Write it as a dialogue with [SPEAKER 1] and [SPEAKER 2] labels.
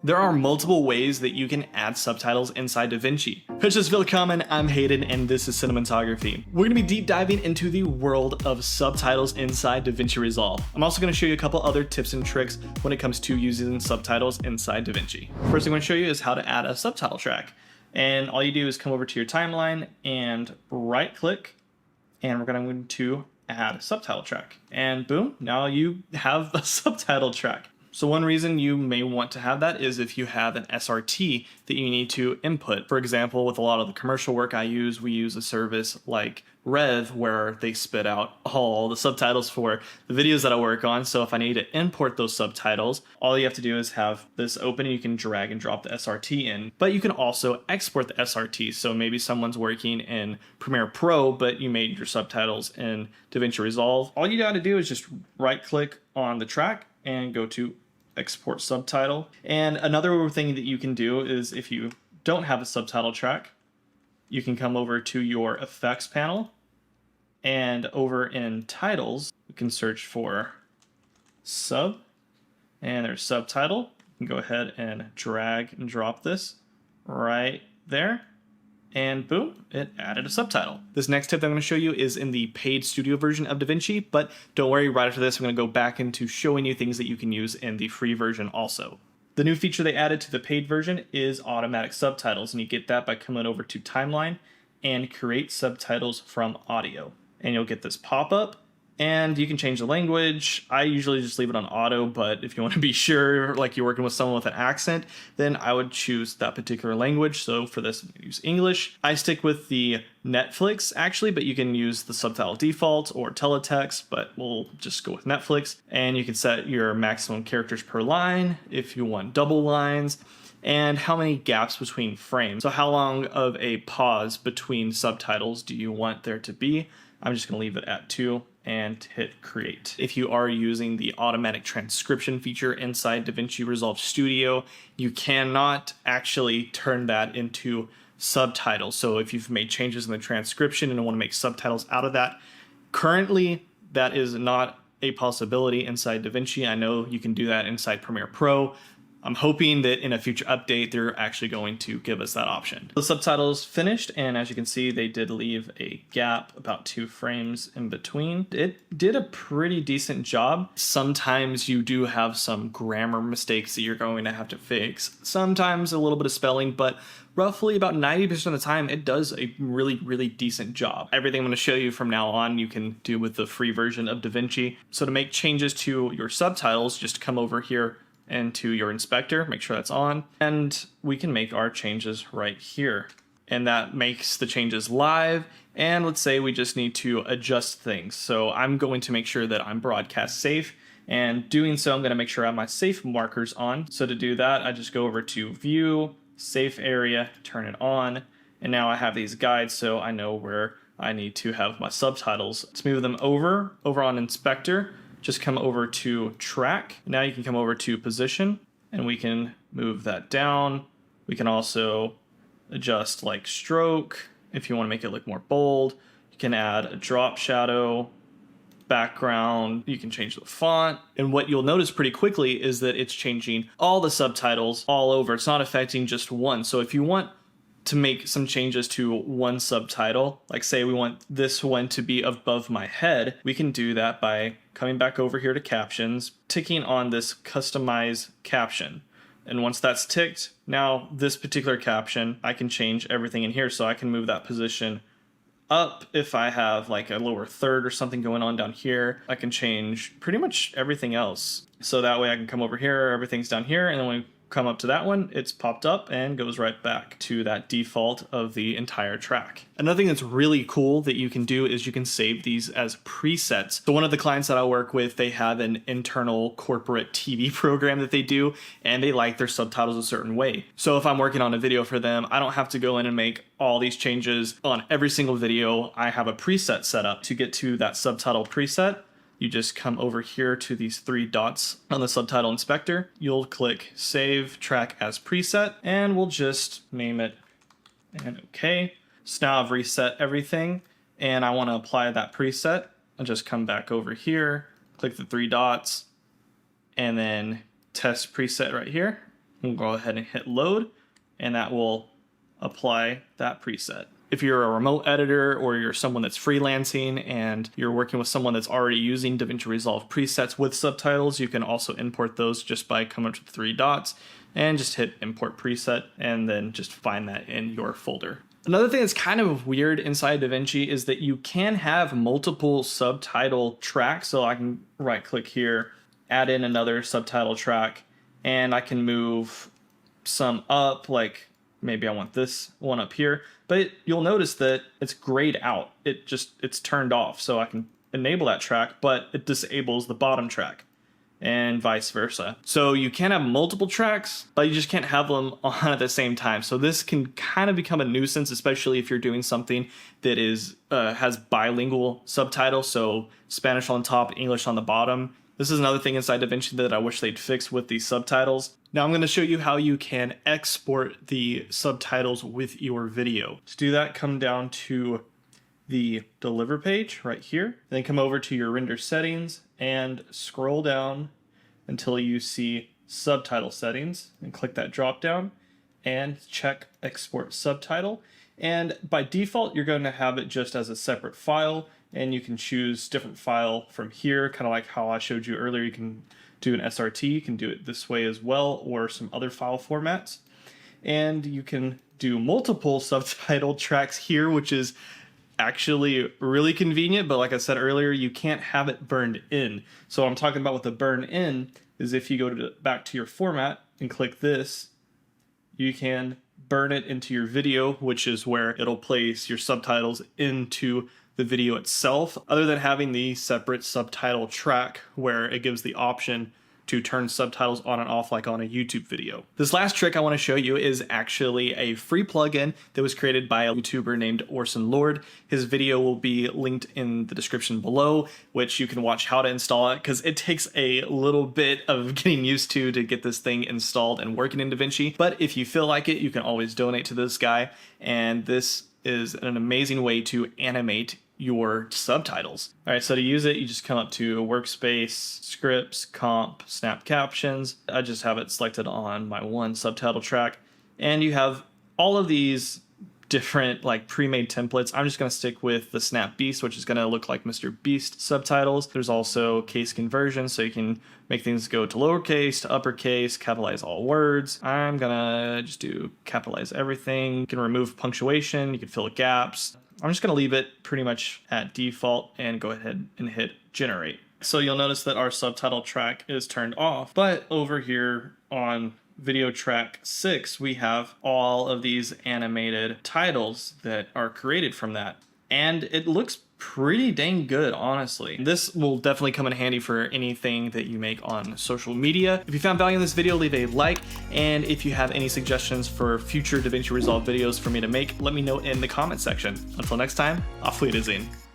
[SPEAKER 1] There are multiple ways that you can add subtitles inside DaVinci. Pitches willkommen, I'm Hayden and this is Cinematography. We're going to be deep diving into the world of subtitles inside DaVinci Resolve. I'm also going to show you a couple other tips and tricks when it comes to using subtitles inside DaVinci. First thing I'm going to show you is how to add a subtitle track. And all you do is come over to your timeline and right click, and we're going to add a subtitle track. And boom, now you have a subtitle track. So one reason you may want to have that is if you have an SRT that you need to input. For example, with a lot of the commercial work I use, we use a service like Rev where they spit out all the subtitles for the videos that I work on. So if I need to import those subtitles, all you have to do is have this open and you can drag and drop the SRT in. But you can also export the SRT. So maybe someone's working in Premiere Pro, but you made your subtitles in DaVinci Resolve. All you got to do is just right click on the track and go to export subtitle. And another thing that you can do is if you don't have a subtitle track, you can come over to your effects panel, and over in titles, you can search for sub, and there's subtitle. You can go ahead and drag and drop this right there. And boom, it added a subtitle. This next tip that I'm going to show you is in the paid studio version of DaVinci, but don't worry, right after this I'm going to go back into showing you things that you can use in the free version also. The new feature they added to the paid version is automatic subtitles, and you get that by coming over to timeline and create subtitles from audio. And you'll get this pop-up, and you can change the language. I usually just leave it on auto, but if you want to be sure, like you're working with someone with an accent, then I would choose that particular language. So for this, I'm going to use English. I stick with the Netflix actually, but you can use the subtitle default or teletext, but we'll just go with Netflix. And you can set your maximum characters per line if you want double lines, and how many gaps between frames. So how long of a pause between subtitles do you want there to be? I'm just going to leave it at 2 and hit create. If you are using the automatic transcription feature inside DaVinci Resolve Studio, you cannot actually turn that into subtitles. So if you've made changes in the transcription and want to make subtitles out of that, currently that is not a possibility inside DaVinci. I know you can do that inside Premiere Pro. I'm hoping that in a future update, they're actually going to give us that option. The subtitles finished, and as you can see, they did leave a gap about 2 frames in between. It did a pretty decent job. Sometimes you do have some grammar mistakes that you're going to have to fix. Sometimes a little bit of spelling, but roughly about 90% of the time, it does a really, really decent job. Everything I'm going to show you from now on, you can do with the free version of DaVinci. So to make changes to your subtitles, just come over here into your inspector, make sure that's on, and we can make our changes right here. And that makes the changes live, and let's say we just need to adjust things. So I'm going to make sure that I'm broadcast safe, and doing so I'm going to make sure I have my safe markers on. So to do that, I just go over to view, safe area, turn it on, and now I have these guides so I know where I need to have my subtitles. Let's move them over on inspector. Just come over to track. Now you can come over to position and we can move that down. We can also adjust like stroke if you want to make it look more bold. You can add a drop shadow, background. You can change the font. And what you'll notice pretty quickly is that it's changing all the subtitles all over. It's not affecting just one. So if you want to make some changes to one subtitle, like say we want this one to be above my head, we can do that by coming back over here to captions, ticking on this customize caption. And once that's ticked, now this particular caption, I can change everything in here. So I can move that position up if I have like a lower third or something going on down here. I can change pretty much everything else. So that way I can come over here, everything's down here, and then when we come up to that one, it's popped up and goes right back to that default of the entire track. Another thing that's really cool that you can do is you can save these as presets. So one of the clients that I work with, they have an internal corporate TV program that they do, and they like their subtitles a certain way. So if I'm working on a video for them, I don't have to go in and make all these changes on every single video. I have a preset set up. To get to that subtitle preset, you just come over here to these 3 dots on the subtitle inspector. You'll click Save Track as Preset, and we'll just name it and OK. So now I've reset everything, and I want to apply that preset. I'll just come back over here, click the 3 dots, and then test preset right here. We'll go ahead and hit load, and that will apply that preset. If you're a remote editor or you're someone that's freelancing and you're working with someone that's already using DaVinci Resolve presets with subtitles, you can also import those just by coming to the three dots and just hit import preset and then just find that in your folder. Another thing that's kind of weird inside DaVinci is that you can have multiple subtitle tracks. So I can right click here, add in another subtitle track, and I can move some up, like maybe I want this one up here, but you'll notice that it's grayed out. It's turned off. So I can enable that track, but it disables the bottom track and vice versa. So you can have multiple tracks, but you just can't have them on at the same time. So this can kind of become a nuisance, especially if you're doing something that is has bilingual subtitles. So Spanish on top, English on the bottom. This is another thing inside DaVinci that I wish they'd fix with these subtitles. Now I'm going to show you how you can export the subtitles with your video. To do that, come down to the deliver page right here, then come over to your render settings and scroll down until you see subtitle settings and click that drop down and check export subtitle. And by default, you're going to have it just as a separate file, and you can choose different file from here, kind of like how I showed you earlier. You can do an SRT, you can do it this way as well, or some other file formats. And you can do multiple subtitle tracks here, which is actually really convenient, but like I said earlier, you can't have it burned in. So what I'm talking about with the burn in is if you go back to your format and click this, you can burn it into your video, which is where it'll place your subtitles into the video itself, other than having the separate subtitle track where it gives the option to turn subtitles on and off like on a YouTube video. This last trick I want to show you is actually a free plugin that was created by a YouTuber named Orson Lord. His video will be linked in the description below, which you can watch how to install it, because it takes a little bit of getting used to get this thing installed and working in DaVinci. But if you feel like it, you can always donate to this guy, and this is an amazing way to animate your subtitles. All right, so to use it, you just come up to workspace, scripts, comp, snap captions. I just have it selected on my one subtitle track, and you have all of these different like pre-made templates. I'm just going to stick with the Snap Beast, which is going to look like Mr. Beast subtitles. There's also case conversion, so you can make things go to lowercase to uppercase, capitalize all words. I'm going to just do capitalize everything. You can remove punctuation, you can fill gaps. I'm just going to leave it pretty much at default and go ahead and hit generate. So you'll notice that our subtitle track is turned off, but over here on video track 6, we have all of these animated titles that are created from that. And it looks pretty dang good, honestly. This will definitely come in handy for anything that you make on social media. If you found value in this video, leave a like. And if you have any suggestions for future DaVinci Resolve videos for me to make, let me know in the comment section. Until next time, auf Wiedersehen.